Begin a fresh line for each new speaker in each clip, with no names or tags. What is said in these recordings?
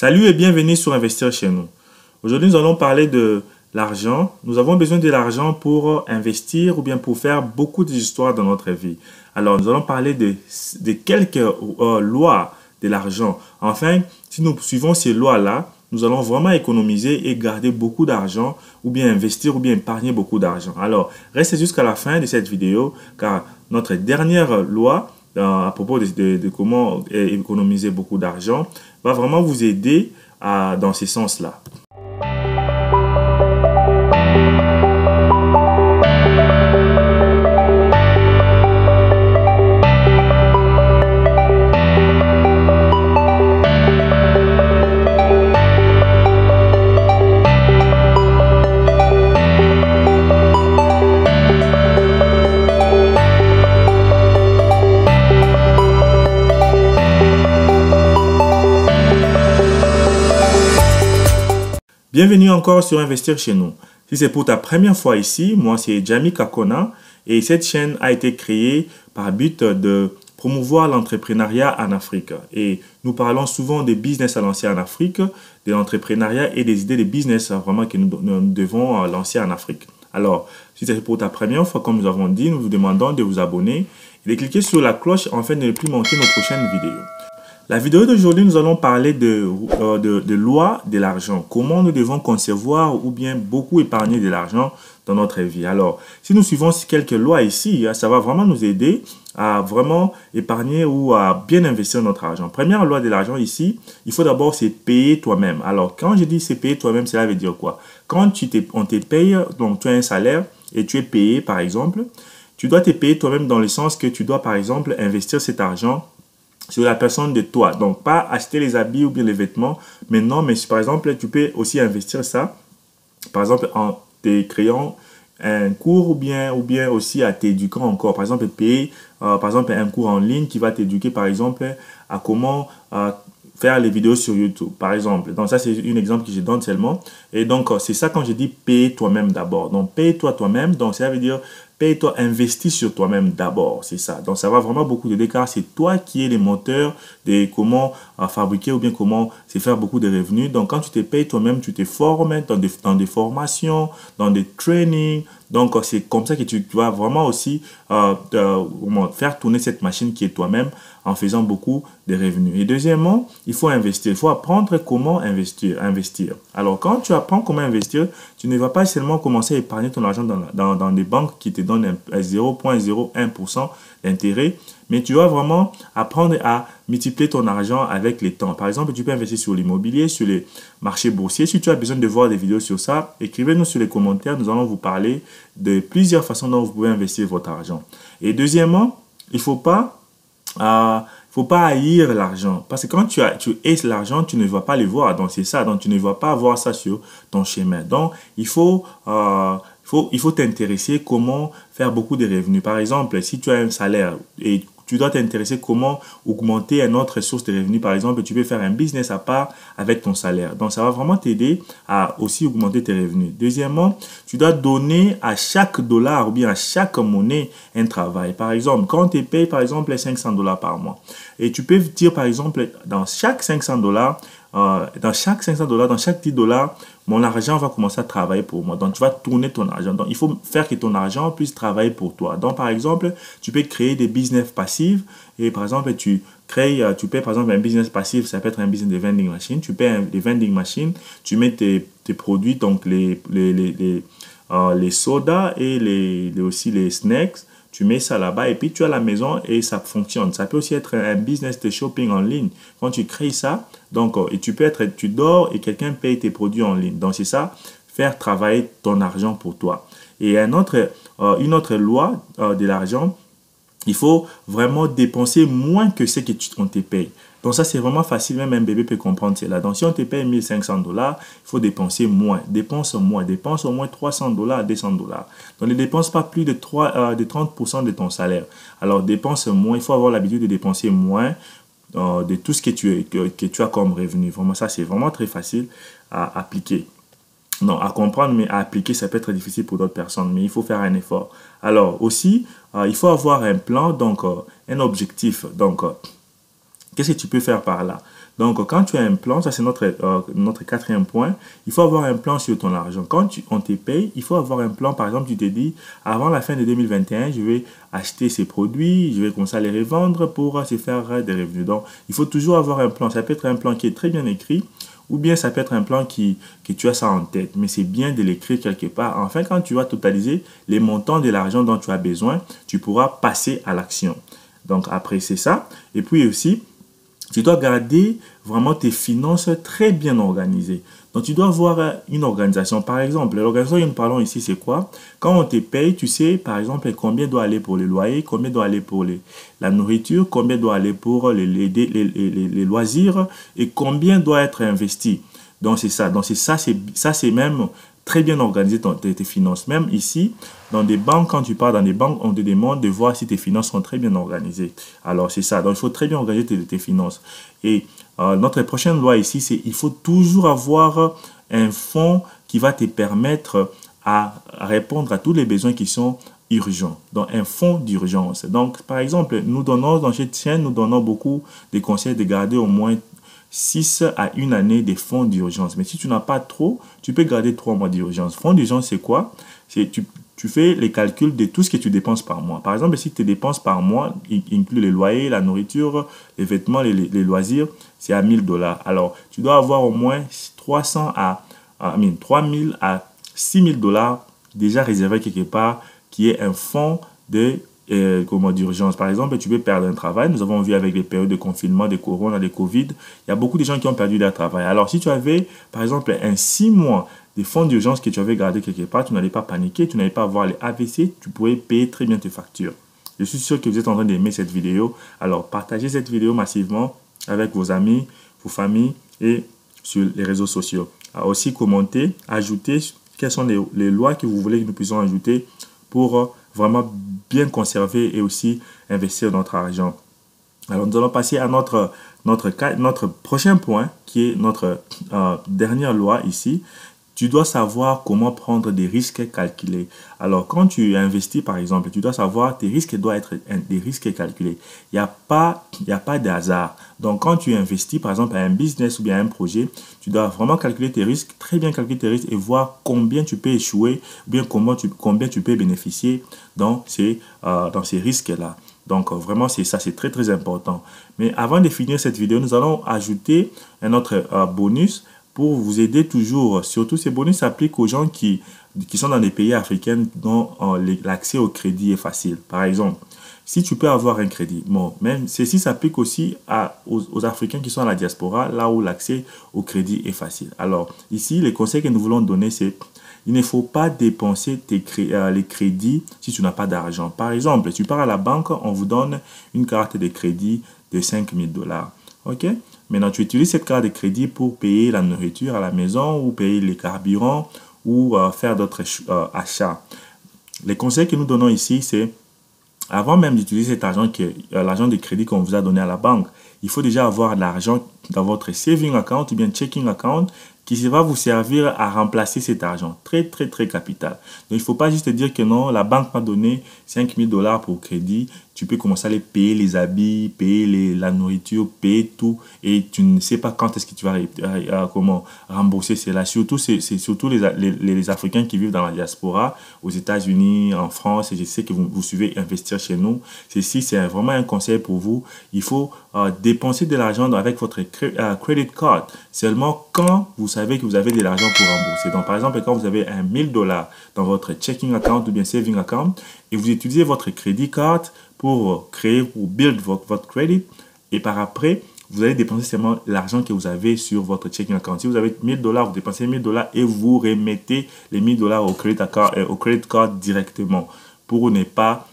Salut et bienvenue sur Investir chez nous. Aujourd'hui, nous allons parler de l'argent. Nous avons besoin de l'argent pour investir ou bien pour faire beaucoup d'histoires dans notre vie. Alors, nous allons parler de quelques lois de l'argent. Enfin, si nous suivons ces lois-là, nous allons vraiment économiser et garder beaucoup d'argent ou bien investir ou bien épargner beaucoup d'argent. Alors, restez jusqu'à la fin de cette vidéo car notre dernière loi à propos de comment économiser beaucoup d'argent va vraiment vous aider dans ce sens-là. Bienvenue encore sur Investir chez nous. Si c'est pour ta première fois ici, moi c'est Jamie Kakona et cette chaîne a été créée par but de promouvoir l'entrepreneuriat en Afrique. Et nous parlons souvent des business à lancer en Afrique, de l'entrepreneuriat et des idées de business vraiment que nous devons lancer en Afrique. Alors, si c'est pour ta première fois, comme nous avons dit, nous vous demandons de vous abonner et de cliquer sur la cloche afin de ne plus manquer nos prochaines vidéos. La vidéo d'aujourd'hui, nous allons parler de loi de l'argent. Comment nous devons concevoir ou bien beaucoup épargner de l'argent dans notre vie. Alors, si nous suivons quelques lois ici, ça va vraiment nous aider à vraiment épargner ou à bien investir notre argent. Première loi de l'argent ici, il faut d'abord se payer toi-même. Alors, quand je dis se payer toi-même, cela veut dire quoi? Quand on te paye, donc tu as un salaire et tu es payé par exemple, tu dois te payer toi-même dans le sens que tu dois par exemple investir cet argent sur la personne de toi. Donc, pas acheter les habits ou bien les vêtements, mais non, mais par exemple, tu peux aussi investir ça, par exemple, en te créant un cours ou bien aussi à t'éduquer encore. Par exemple, payer par exemple, un cours en ligne qui va t'éduquer, par exemple, à comment faire les vidéos sur YouTube, par exemple. Donc, ça, c'est un exemple que je donne seulement. Et donc, c'est ça quand je dis paye toi-même d'abord. Donc, paye-toi toi-même. Donc, ça veut dire paye-toi, investis sur toi-même d'abord, c'est ça. Donc, ça va vraiment beaucoup t'aider car c'est toi qui es le moteur de comment fabriquer ou bien comment se faire beaucoup de revenus. Donc, quand tu te payes toi-même, tu te formes dans des formations, dans des trainings. Donc, c'est comme ça que tu vas vraiment aussi faire tourner cette machine qui est toi-même en faisant beaucoup de revenus. Et deuxièmement, il faut investir. Il faut apprendre comment investir. Alors, quand tu apprends comment investir, tu ne vas pas seulement commencer à épargner ton argent dans des banques qui te donnent 0,01% d'intérêt, mais tu vas vraiment apprendre à multiplier ton argent avec le temps. Par exemple, tu peux investir sur l'immobilier, sur les marchés boursiers. Si tu as besoin de voir des vidéos sur ça, écrivez-nous sur les commentaires. Nous allons vous parler de plusieurs façons dont vous pouvez investir votre argent. Et deuxièmement, il ne faut pas haïr l'argent. Parce que quand tu hais l'argent, tu ne vas pas le voir. Donc, c'est ça. Donc, tu ne vas pas avoir ça sur ton chemin. Donc, il faut t'intéresser comment faire beaucoup de revenus. Par exemple, si tu as un salaire et tu dois t'intéresser comment augmenter une autre source de revenus. Par exemple, tu peux faire un business à part avec ton salaire. Donc, ça va vraiment t'aider à aussi augmenter tes revenus. Deuxièmement, tu dois donner à chaque dollar ou bien à chaque monnaie un travail. Par exemple, quand on te paye, par exemple, les $500 par mois. Et tu peux dire, par exemple, dans chaque $500, dans chaque $10, mon argent va commencer à travailler pour moi. Donc, tu vas tourner ton argent. Donc, il faut faire que ton argent puisse travailler pour toi. Donc, par exemple, tu peux créer des business passifs. Et par exemple, tu payes par exemple un business passif. Ça peut être un business de vending machine. Tu payes des vending machines. Tu mets tes produits, donc les sodas et aussi les snacks. Tu mets ça là-bas et puis tu as la maison et ça fonctionne. Ça peut aussi être un business de shopping en ligne. Quand tu crées ça, donc, et tu dors et quelqu'un paye tes produits en ligne. Donc, c'est ça, faire travailler ton argent pour toi. Et une autre loi de l'argent, il faut vraiment dépenser moins que ce qu'on te paye. Donc ça, c'est vraiment facile, même un bébé peut comprendre cela. Donc si on te paye $1 500, il faut dépenser moins. Dépense au moins $300, $200. Donc ne dépense pas plus de 30% de ton salaire. Alors dépense moins, il faut avoir l'habitude de dépenser moins de tout ce que tu as comme revenu. Vraiment, ça, c'est vraiment très facile à appliquer. Non, à comprendre, mais à appliquer, ça peut être difficile pour d'autres personnes, mais il faut faire un effort. Alors aussi, il faut avoir un plan, donc un objectif. Donc, qu'est-ce que tu peux faire par là? Donc, quand tu as un plan, ça c'est notre quatrième point, il faut avoir un plan sur ton argent. Quand on te paye, il faut avoir un plan. Par exemple, tu te dis, avant la fin de 2021, je vais acheter ces produits, je vais commencer à les revendre pour se faire des revenus. Donc, il faut toujours avoir un plan. Ça peut être un plan qui est très bien écrit, ou bien ça peut être un plan que tu as ça en tête, mais c'est bien de l'écrire quelque part. Enfin, quand tu vas totaliser les montants de l'argent dont tu as besoin, tu pourras passer à l'action. Donc après, c'est ça. Et puis aussi, tu dois garder vraiment tes finances très bien organisées. Donc, tu dois avoir une organisation. Par exemple, l'organisation que nous parlons ici, c'est quoi? Quand on te paye, tu sais, par exemple, combien doit aller pour le loyer, combien doit aller pour la nourriture, combien doit aller pour les loisirs et combien doit être investi. Donc, c'est ça. Donc, c'est même très bien organisé tes finances. Même ici, dans des banques, quand tu pars dans des banques, on te demande de voir si tes finances sont très bien organisées. Alors, c'est ça. Donc, il faut très bien organiser tes finances. Et notre prochaine loi ici, c'est il faut toujours avoir un fonds qui va te permettre à répondre à tous les besoins qui sont urgents. Donc, un fonds d'urgence. Donc, par exemple, nous donnons dans cette chaîne, nous donnons beaucoup de conseils de garder au moins 6 à 1 année des fonds d'urgence. Mais si tu n'as pas trop, tu peux garder 3 mois d'urgence. Fonds d'urgence, c'est quoi? Tu fais les calculs de tout ce que tu dépenses par mois. Par exemple, si tes dépenses par mois incluent les loyers, la nourriture, les vêtements, les loisirs, c'est à 1000 $. Alors, tu dois avoir au moins 3000 à 6000 $ déjà réservés quelque part, qui est un fonds d'urgence. Par exemple, tu peux perdre un travail. Nous avons vu avec les périodes de confinement, de corona, de Covid, il y a beaucoup de gens qui ont perdu leur travail. Alors, si tu avais, par exemple, un 6 mois de fonds d'urgence que tu avais gardé quelque part, tu n'allais pas paniquer, tu n'allais pas avoir les AVC, tu pourrais payer très bien tes factures. Je suis sûr que vous êtes en train d'aimer cette vidéo. Alors, partagez cette vidéo massivement avec vos amis, vos familles et sur les réseaux sociaux. Alors aussi, commentez, ajoutez quelles sont les lois que vous voulez que nous puissions ajouter pour vraiment bien conserver et aussi investir notre argent. Alors, nous allons passer à notre prochain point, qui est notre dernière loi ici. Tu dois savoir comment prendre des risques calculés. Alors, quand tu investis, par exemple, tu dois savoir tes risques doivent être des risques calculés. Il n'y a pas de hasard. Donc, quand tu investis, par exemple, à un business ou bien à un projet, tu dois vraiment calculer tes risques, très bien calculer tes risques et voir combien tu peux échouer ou bien combien tu peux bénéficier dans ces risques-là. Donc, vraiment, c'est ça, c'est très, très important. Mais avant de finir cette vidéo, nous allons ajouter un autre bonus pour vous aider toujours. Surtout, ces bonus s'appliquent aux gens qui sont dans des pays africains dont l'accès au crédit est facile. Par exemple, si tu peux avoir un crédit, bon, même ceci s'applique aussi aux Africains qui sont à la diaspora, là où l'accès au crédit est facile. Alors, ici, les conseils que nous voulons donner, c'est il ne faut pas dépenser les crédits si tu n'as pas d'argent. Par exemple, tu pars à la banque, on vous donne une carte de crédit de 5000 $. OK? Maintenant, tu utilises cette carte de crédit pour payer la nourriture à la maison ou payer les carburants ou faire d'autres achats. Les conseils que nous donnons ici, c'est avant même d'utiliser cet argent, l'argent de crédit qu'on vous a donné à la banque, il faut déjà avoir de l'argent dans votre saving account ou bien checking account qui va vous servir à remplacer cet argent. Très, très, très capital. Donc, il ne faut pas juste dire que non, la banque m'a donné 5000 $ pour crédit. Tu peux commencer à payer les habits, payer la nourriture, payer tout. Et tu ne sais pas quand est-ce que tu vas rembourser cela. Surtout, c'est surtout les Africains qui vivent dans la diaspora, aux États-Unis, en France. Et je sais que vous suivez Investir chez nous. Ceci, c'est vraiment un conseil pour vous. Il faut dépenser de l'argent avec votre credit card seulement quand vous savez que vous avez de l'argent pour rembourser. Donc, par exemple, quand vous avez 1000 $ dans votre checking account ou bien saving account et vous utilisez votre credit card pour build votre credit et par après, vous allez dépenser seulement l'argent que vous avez sur votre checking account. Si vous avez 1000 $, vous dépensez 1000 $ et vous remettez les 1000 $ au credit card directement pour ne pas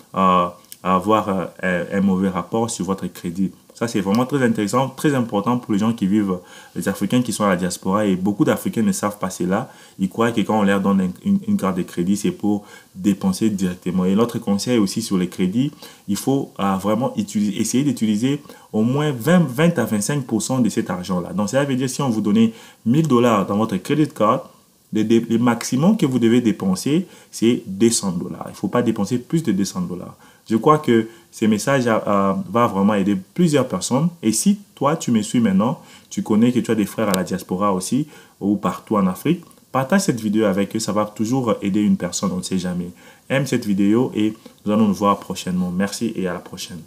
avoir un mauvais rapport sur votre crédit. Ça, c'est vraiment très intéressant, très important pour les gens qui vivent, les Africains qui sont à la diaspora. Et beaucoup d'Africains ne savent pas cela. Ils croient que quand on leur donne une carte de crédit, c'est pour dépenser directement. Et l'autre conseil aussi sur les crédits, il faut vraiment essayer d'utiliser au moins 20 à 25% de cet argent-là. Donc, ça veut dire si on vous donnait 1000 $ dans votre credit card, le maximum que vous devez dépenser, c'est 200 dollars. Il ne faut pas dépenser plus de 200 dollars. Je crois que ce message va vraiment aider plusieurs personnes. Et si toi, tu me suis maintenant, tu connais que tu as des frères à la diaspora aussi, ou partout en Afrique, partage cette vidéo avec eux. Ça va toujours aider une personne, on ne sait jamais. Aime cette vidéo et nous allons nous voir prochainement. Merci et à la prochaine.